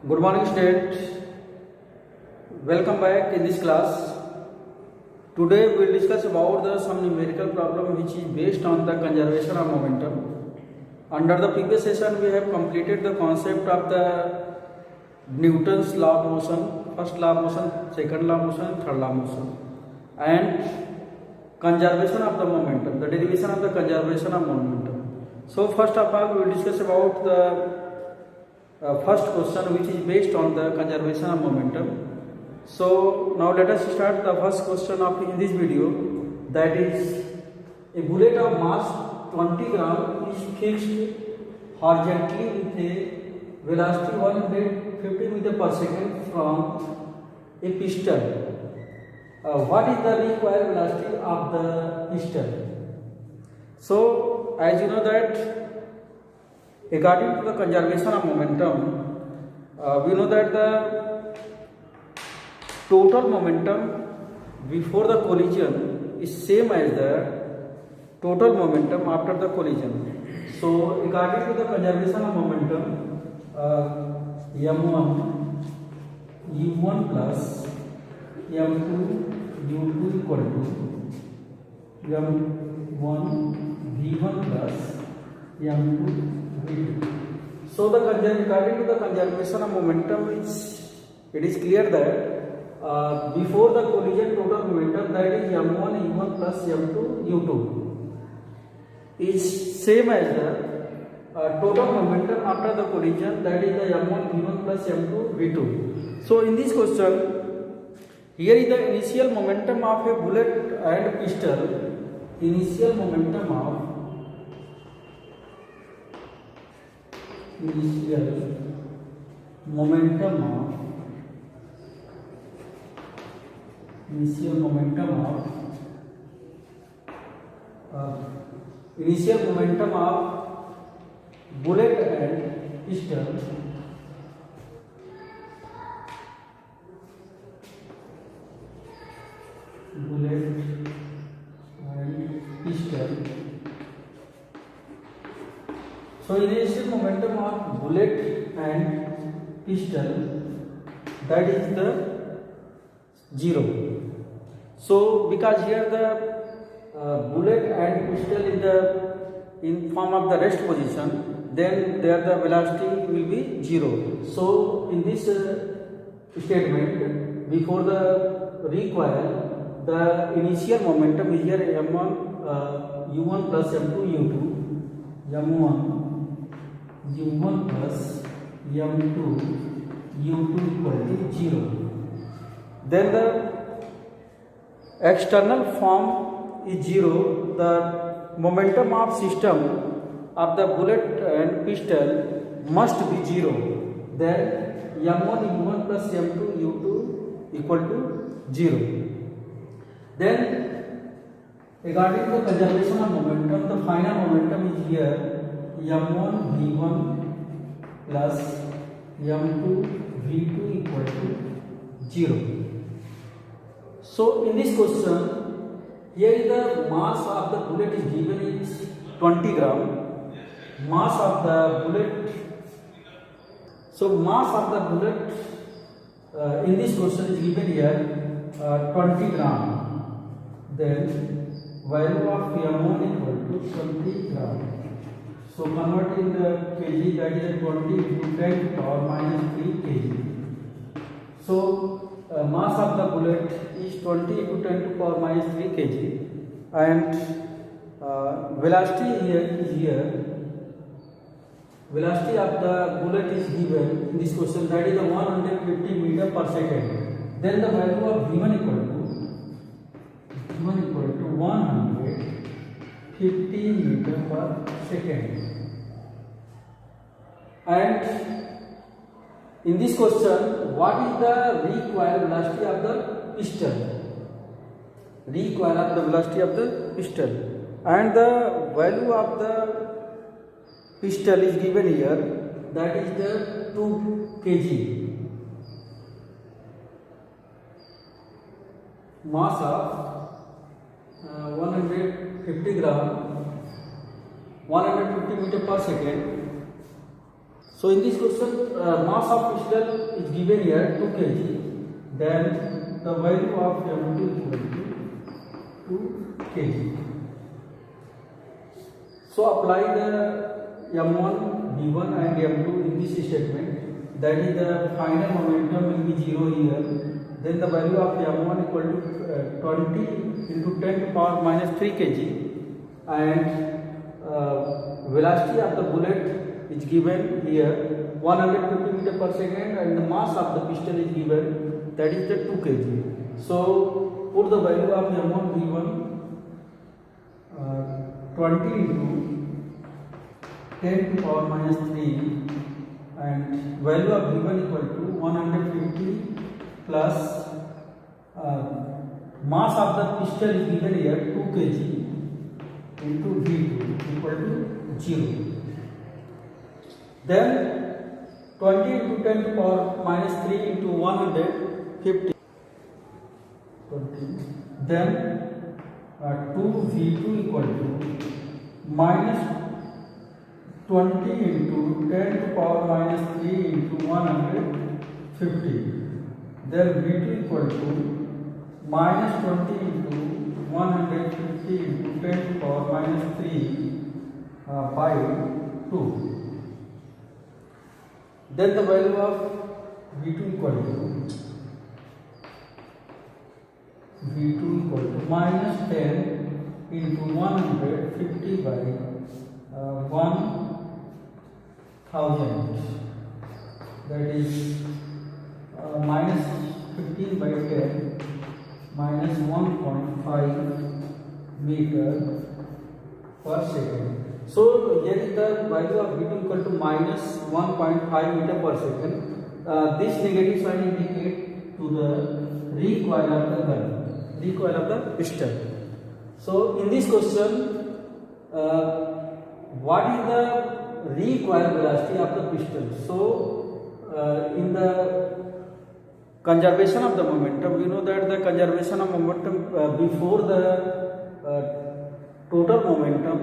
Good morning, students. Welcome back in this class. Today we will discuss about some numerical problem which is based on the conservation of momentum. Under the previous session, we have completed the concept of the Newton's law of motion, first law of motion, second law of motion, third law of motion, and conservation of the momentum, the derivation of the conservation of momentum. So first of all, we will discuss about the first question which is based on the conservation of momentum. So now let us start the first question of in this video, that is a bullet of mass 20 gram is fixed horizontally with a velocity 150 meter per second from a pistol. What is the required velocity of the pistol? So as you know that according to the conservation of momentum, we know that the total momentum before the collision is same as the total momentum after the collision. So according to the conservation of momentum, m1 u1 plus m2 u2 equal to m1 v1 plus m2 So according to the conservation of momentum, it is clear that before the collision total momentum, that is m1 e1 plus m2 u2, is same as the total momentum after the collision, that is the m1 v1 plus m2 v2. So in this question, here is the initial momentum of a bullet and pistol. Initial momentum of bullet and pistol So initial momentum of bullet and pistol, that is the 0. So because here the bullet and pistol in form of the rest position, then there the velocity will be 0. So in this statement, before the recoil, the initial momentum is here m1 u1 plus m2 u2, m1 u1 plus m2 u2 equal to 0. Then the external form is 0. The momentum of system of the bullet and pistol must be 0. Then m1 u1 plus m2 u2 equal to 0. Then according to the conservation of momentum, the final momentum is here m1 v1 plus m2 v2 equal to 0. So in this question, here is the mass of the bullet is given is 20 gram. Mass of the bullet. So mass of the bullet in this question is given here 20 gram. Then value of m1 equal to 20 gram. So converting the kg, that is 20 into 10 to power minus 3 kg. So mass of the bullet is 20 into 10 to power minus 3 kg, and velocity here velocity of the bullet is given in this question, that is the 150 meter per second. Then the value of v1 equal to 150 meter per second. And in this question, what is the recoil velocity of the pistol? Recoil of the velocity of the pistol, and the value of the pistol is given here, that is the 2 kg. Mass of 150 gram, 150 meter per second. So in this question, mass of pistol is given here 2 kg. Then the value of M2 is equal to 2 kg. So apply the M1, V1 and M2 in this statement. That is the final momentum will be 0 here. Then the value of M1 equal to 20 into 10 to power minus 3 kg. And velocity of the bullet is given here 150 meter per second, and the mass of the pistol is given, that is the 2 kg. So put the value of M1 V1 20 into 10 to power minus 3, and value of V1 equal to 150 plus mass of the pistol is given here 2 kg into V2 equal to 0. Then 20 into 10 to power minus 3 into 150. 20. Then 2V2 equal to minus 20 into 10 to power minus 3 into 150. Then V2 equal to minus 20 into 150 into 10 to power minus 3 by 2. Then the value of V2 equal to minus 10 into 150 by 1000. That is minus 15 by 10 minus 1.5 meter per second. So here is the value of V2 equal to minus 1.5 meter per second. This negative sign indicate to the recoil of the gun, recoil of the pistol. So in this question, what is the recoil velocity of the pistol? So in the conservation of the momentum, we know that the conservation of momentum before the total momentum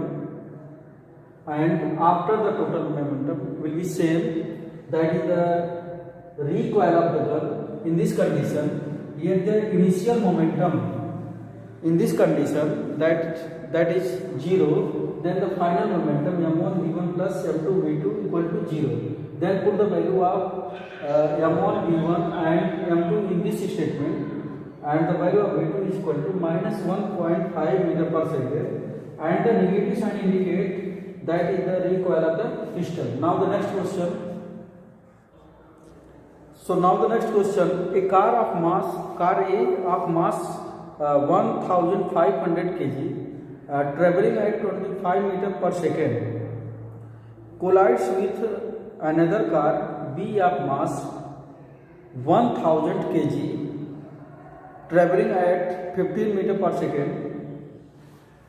and after the total momentum will be same. That is the recoil of the gun. In this condition, here the initial momentum in this condition that is 0. Then the final momentum M1 V1 plus M2 V2 equal to 0. Then put the value of M1 V1 and M2 in this statement, and the value of V2 is equal to minus 1.5 meter per second, and the negative sign indicate that is the recoil of the pistol. Now the next question. So now the next question, a car A of mass 1500 kg traveling at 25 meter per second collides with another car B of mass 1000 kg traveling at 15 meter per second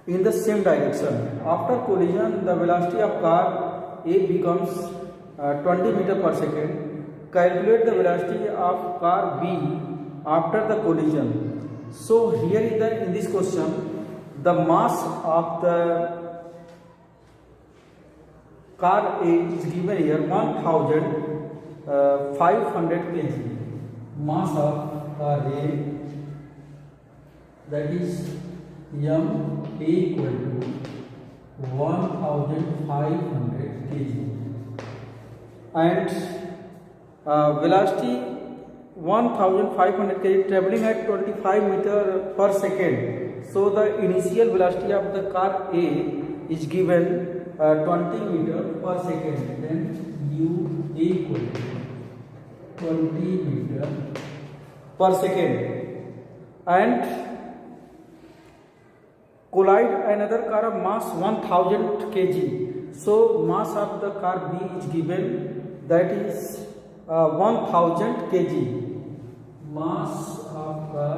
in the same direction. After collision, the velocity of car A becomes 20 meter per second. Calculate the velocity of car B after the collision. So here is in this question, the mass of the car A is given here 1500 kg. Mass of car A, that is M A equal to 1500 kg, and velocity 1500 kg traveling at 25 meter per second. So the initial velocity of the car A is given 20 meter per second. Then U A equal to 20 meter per second, and collide another car of mass 1000 kg. So mass of the car B is given, that is 1000 kg. Mass of car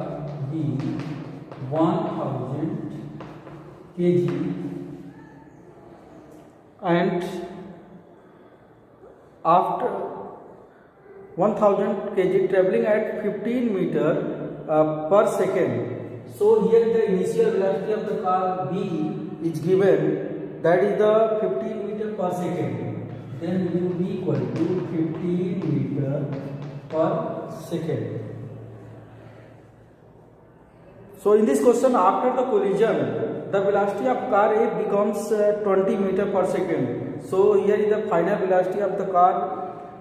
B 1000 kg, and after 1000 kg traveling at 15 meter per second. So here the initial velocity of the car B is given, that is the 15 meter per second. then UV equal to 15 meter per second. So in this question, after the collision, the velocity of car A becomes 20 meter per second. So here is the final velocity of the car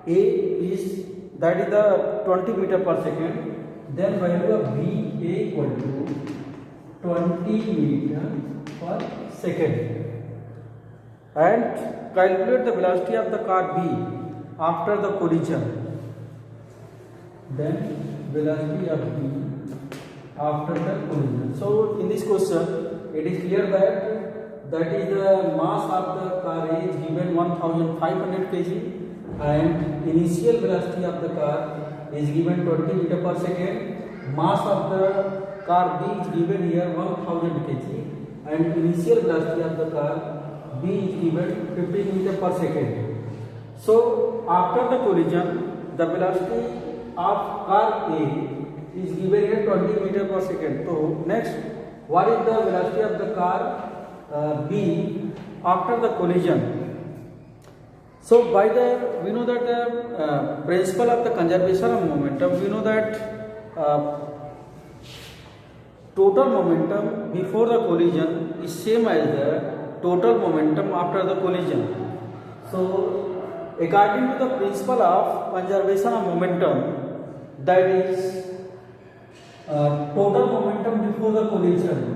A is, that is the 20 meter per second. Then value of VA equal to 20 meter per second. And calculate the velocity of the car B after the collision. Then velocity of B after the collision. So in this question, it is clear that is the mass of the car A is given 1500 kg and initial velocity of the car is given 20 meter per second. Mass of the car B is given here 1000 kg and initial velocity of the car B is given 15 meter per second. So after the collision, the velocity of car A is given here 20 meter per second. So next, what is the velocity of the car B after the collision? So we know that the principle of the conservation of momentum, we know that total momentum before the collision is same as the total momentum after the collision. So according to the principle of conservation of momentum, that is total momentum before the collision,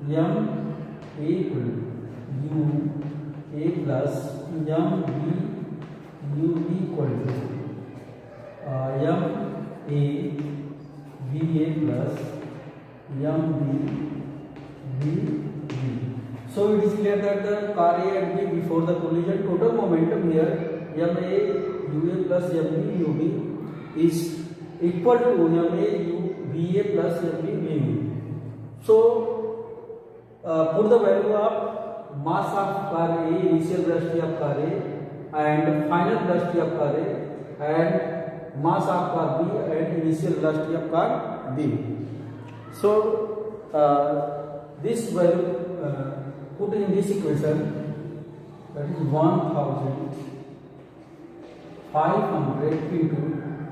m equal u a plus m v u b equal to m a v a plus m b v b. So it is clear that the car A and B before the collision, total momentum here m a u a plus m b u b is equal to m a u v a plus m b v b. So put the value of mass of car A, initial velocity of car A and final velocity of car A and mass of car B and initial velocity of car B. So this value put in this equation, that is 1500 into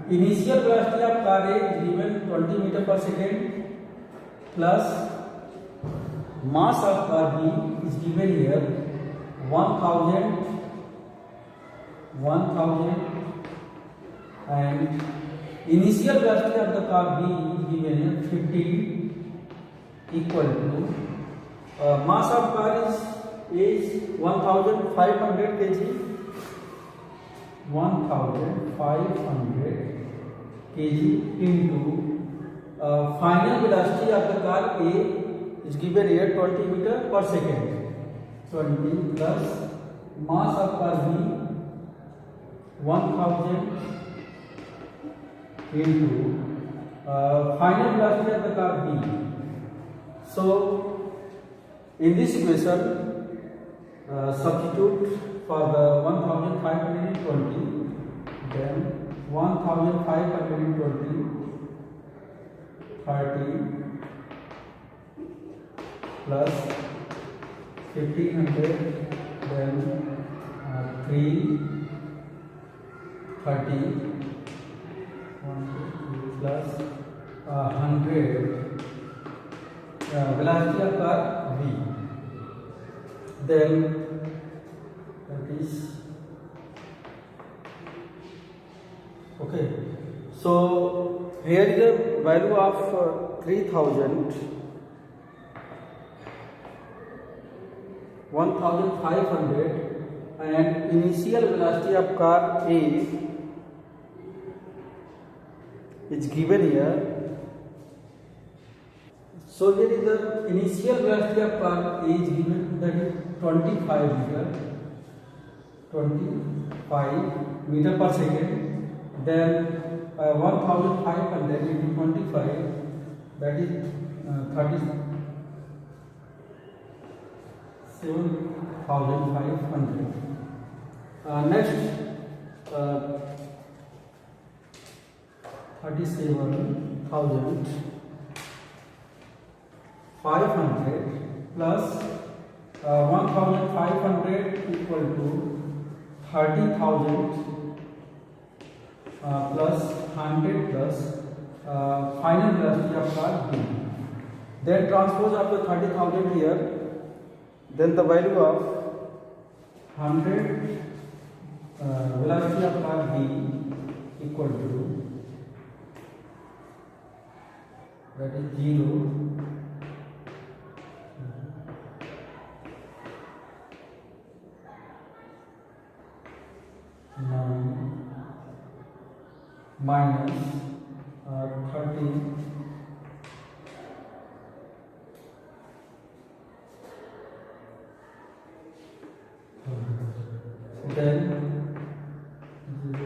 initial velocity of car A is given 20 meter per second plus mass of car B is given here 1000 and initial velocity of the car B is given here 15 equal to mass of car is 1500 kg, 1500 kg into final velocity of the car A is given here 20 meter per second. 20 plus mass of car B 1000 into final velocity of the car B. So in this equation, substitute for the 1520, then 1520 30 plus 1500, then 3 30 plus 100 velocity of car V. Then that is okay. So here is the value of 3000, 1500 and initial velocity of car A is given here. So here is the initial velocity of car A is given, that is 25 meter per second. Then 1500 into 25, that is 37,500. Next 37,500 plus 1500 equal to 30,000 plus 100 plus final velocity of car B. Then transpose of the 30,000 here. Then the value of 100 velocity of car B equal to, that is 0, 9 minus 30 then 0.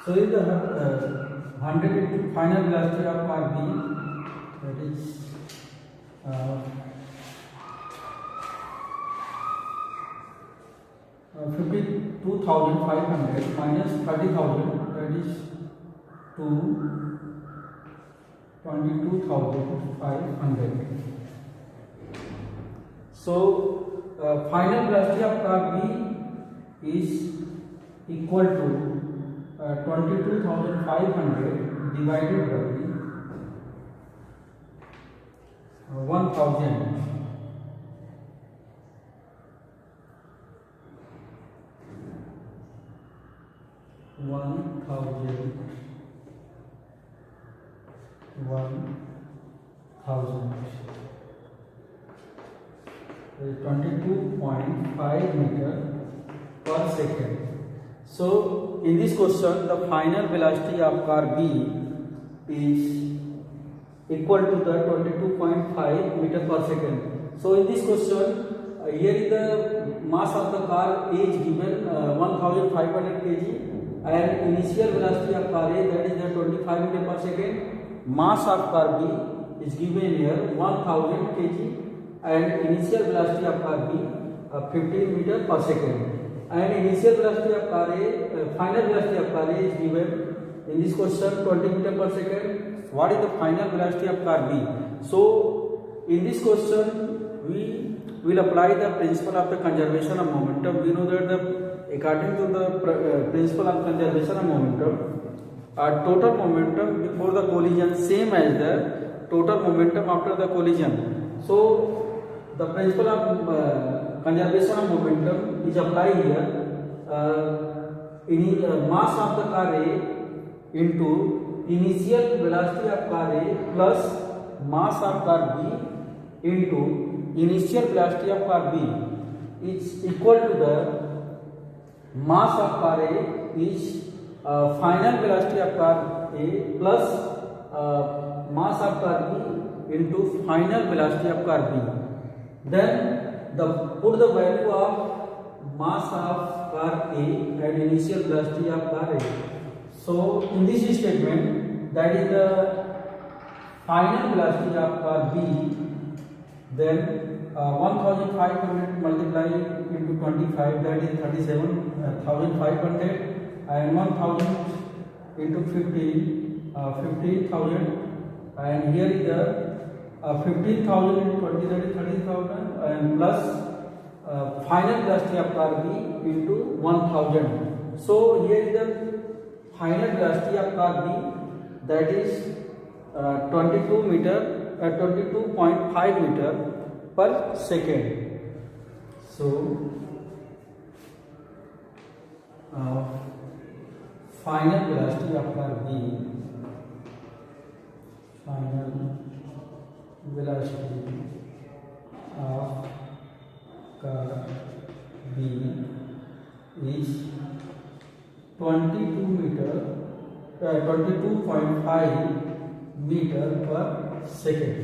So if the 100 into final velocity of car B, that is 52,500 minus 30,000, that is 22,500. So final velocity of car B is equal to 22,500 divided by 1,000. 22.5 meter per second. So in this question, the final velocity of car B is equal to the 22.5 meter per second. So in this question, here is the mass of the car A is given 1500 kg, and initial velocity of car A, that is the 25 meter per second. Mass of car B is given here 1000 kg, and initial velocity of car B 15 meter per second. And initial velocity of car A, final velocity of car A is given in this question 20 meter per second. What is the final velocity of car B? So in this question we will apply the principle of the conservation of momentum. We know that according to the principle of conservation of momentum, total momentum before the collision same as the total momentum after the collision. So the principle of conservation of momentum is applied here. Mass of the car A into initial velocity of car A plus mass of car B into initial velocity of car B is equal to the mass of car A is final velocity of car A plus mass of car B into final velocity of car B. Then put the value of mass of car A and initial velocity of car A. So in this statement, that is the final velocity of car B, then 1500 multiplied into 25, that is 37,500, and 1000 into 15, 15,000, and here is the 15,000 into 20, that is 30,000, and plus final velocity of car B into 1000. So here is the final velocity of car B, that is 22.5 meter per second. So final velocity of car B, final velocity of car B is 22.5 meter per second.